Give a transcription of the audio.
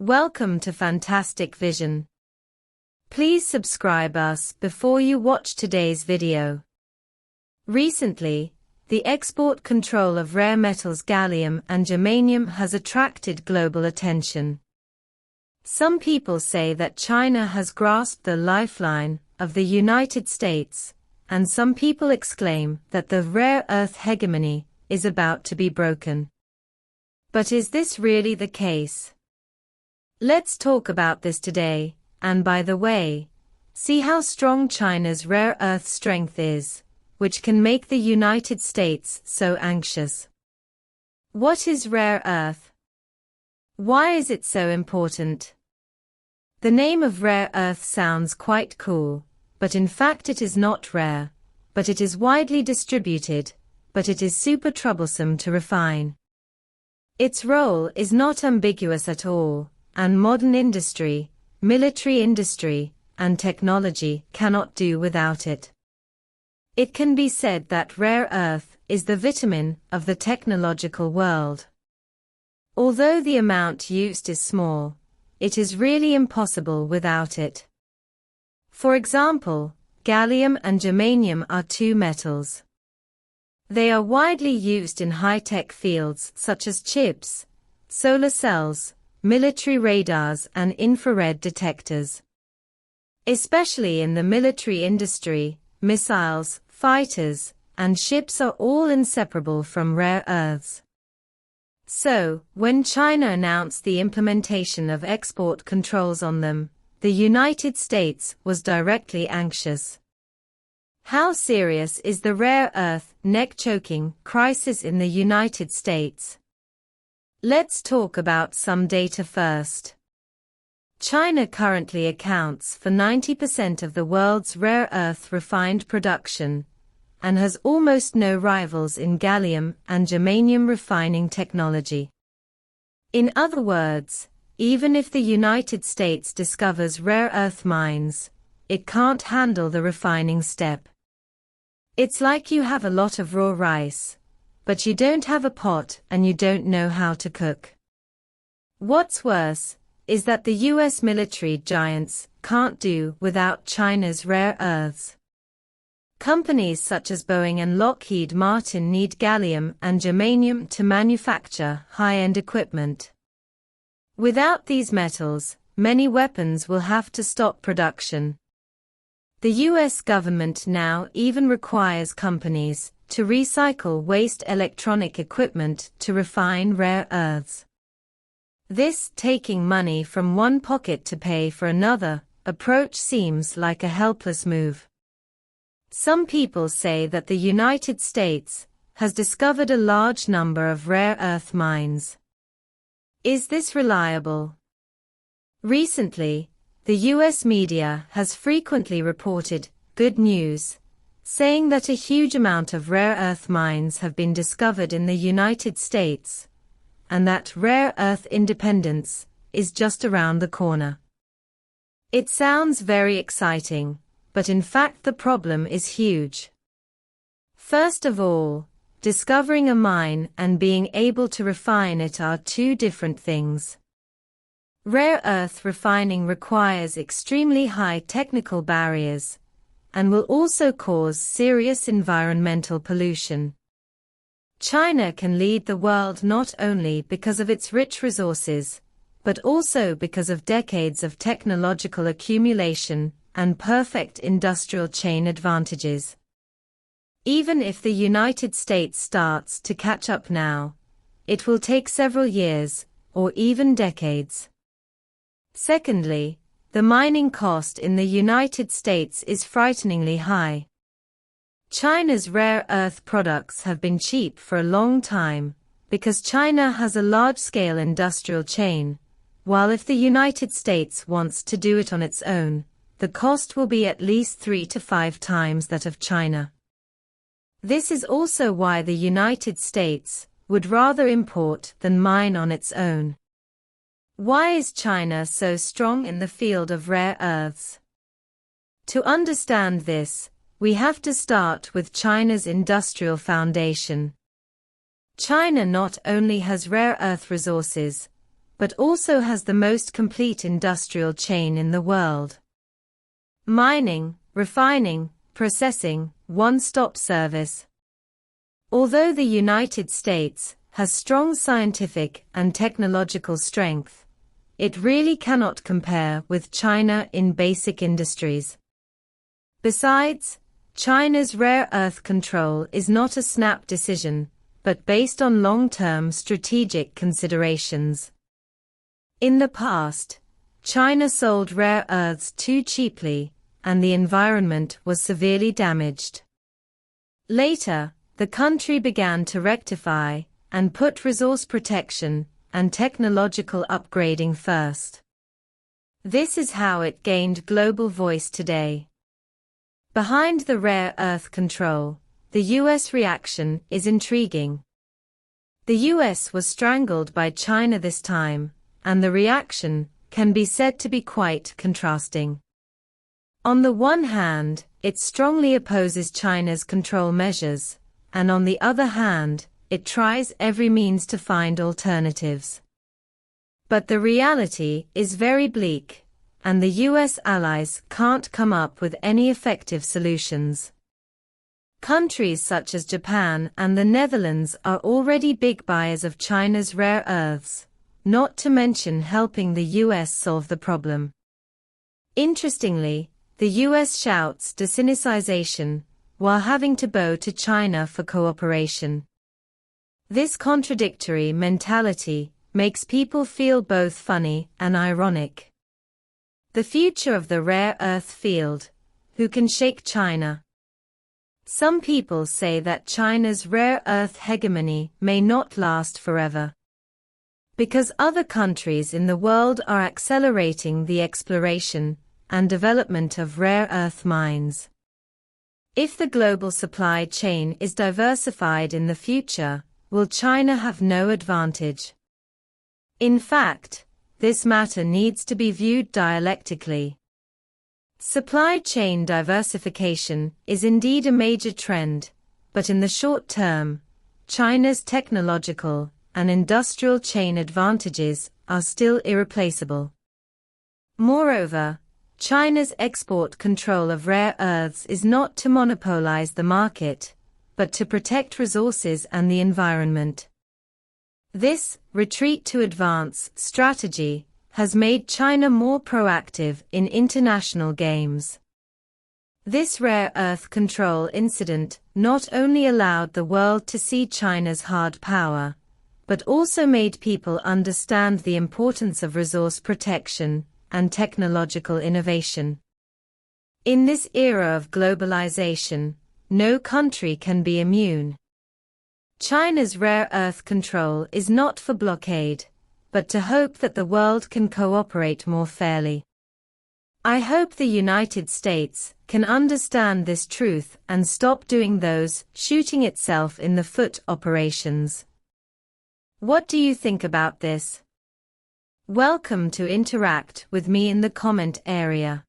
Welcome to Fantastic Vision. Please subscribe us before you watch today's video. Recently, the export control of rare metals gallium and germanium has attracted global attention. Some people say that China has grasped the lifeline of the United States, and some people exclaim that the rare earth hegemony is about to be broken. But is this really the case? Let's talk about this today, and by the way, see how strong China's rare earth strength is, which can make the United States so anxious. What is rare earth? Why is it so important? The name of rare earth sounds quite cool, but in fact it is not rare, but it is widely distributed, but it is super troublesome to refine. Its role is not ambiguous at all, and modern industry, military industry, and technology cannot do without it. It can be said that rare earth is the vitamin of the technological world. Although the amount used is small, it is really impossible without it. For example, gallium and germanium are two metals. They are widely used in high-tech fields such as chips, solar cells, military radars and infrared detectors. Especially in the military industry, missiles, fighters, and ships are all inseparable from rare earths. So, when China announced the implementation of export controls on them, the United States was directly anxious. How serious is the rare earth neck-choking crisis in the United States? Let's talk about some data first. China currently accounts for 90% of the world's rare earth refined production, and has almost no rivals in gallium and germanium refining technology. In other words, even if the United States discovers rare earth mines, it can't handle the refining step. It's like you have a lot of raw rice, but you don't have a pot and you don't know how to cook. What's worse is that the US military giants can't do without China's rare earths. Companies such as Boeing and Lockheed Martin need gallium and germanium to manufacture high-end equipment. Without these metals, many weapons will have to stop production. The US government now even requires companies to recycle waste electronic equipment to refine rare earths. This taking money from one pocket to pay for another approach seems like a helpless move. Some people say that the United States has discovered a large number of rare earth mines. Is this reliable? Recently, the US media has frequently reported good news, saying that a huge amount of rare earth mines have been discovered in the United States, and that rare earth independence is just around the corner. It sounds very exciting, but in fact the problem is huge. First of all, discovering a mine and being able to refine it are two different things. Rare earth refining requires extremely high technical barriers, and will also cause serious environmental pollution. China can lead the world not only because of its rich resources, but also because of decades of technological accumulation and perfect industrial chain advantages. Even if the United States starts to catch up now, it will take several years, or even decades. Secondly, the mining cost in the United States is frighteningly high. China's rare earth products have been cheap for a long time, because China has a large-scale industrial chain, while if the United States wants to do it on its own, the cost will be at least 3 to 5 times that of China. This is also why the United States would rather import than mine on its own. Why is China so strong in the field of rare earths? To understand this, we have to start with China's industrial foundation. China not only has rare earth resources, but also has the most complete industrial chain in the world. Mining, refining, processing, one-stop service. Although the United States has strong scientific and technological strength, it really cannot compare with China in basic industries. Besides, China's rare earth control is not a snap decision, but based on long-term strategic considerations. In the past, China sold rare earths too cheaply, and the environment was severely damaged. Later, the country began to rectify and put resource protection and technological upgrading first. This is how it gained global voice today. Behind the rare earth control, the US reaction is intriguing. The US was strangled by China this time, and the reaction can be said to be quite contrasting. On the one hand, it strongly opposes China's control measures, and on the other hand, it tries every means to find alternatives. But the reality is very bleak, and the US allies can't come up with any effective solutions. Countries such as Japan and the Netherlands are already big buyers of China's rare earths, not to mention helping the US solve the problem. Interestingly, the US shouts desinicization, while having to bow to China for cooperation. This contradictory mentality makes people feel both funny and ironic. The future of the rare earth field, who can shake China? Some people say that China's rare earth hegemony may not last forever, because other countries in the world are accelerating the exploration and development of rare earth mines. If the global supply chain is diversified in the future, will China have no advantage? In fact, this matter needs to be viewed dialectically. Supply chain diversification is indeed a major trend, but in the short term, China's technological and industrial chain advantages are still irreplaceable. Moreover, China's export control of rare earths is not to monopolize the market, but to protect resources and the environment. This retreat to advance strategy has made China more proactive in international games. This rare earth control incident not only allowed the world to see China's hard power, but also made people understand the importance of resource protection and technological innovation. In this era of globalization, no country can be immune. China's rare earth control is not for blockade, but to hope that the world can cooperate more fairly. I hope the United States can understand this truth and stop doing those shooting itself in the foot operations. What do you think about this? Welcome to interact with me in the comment area.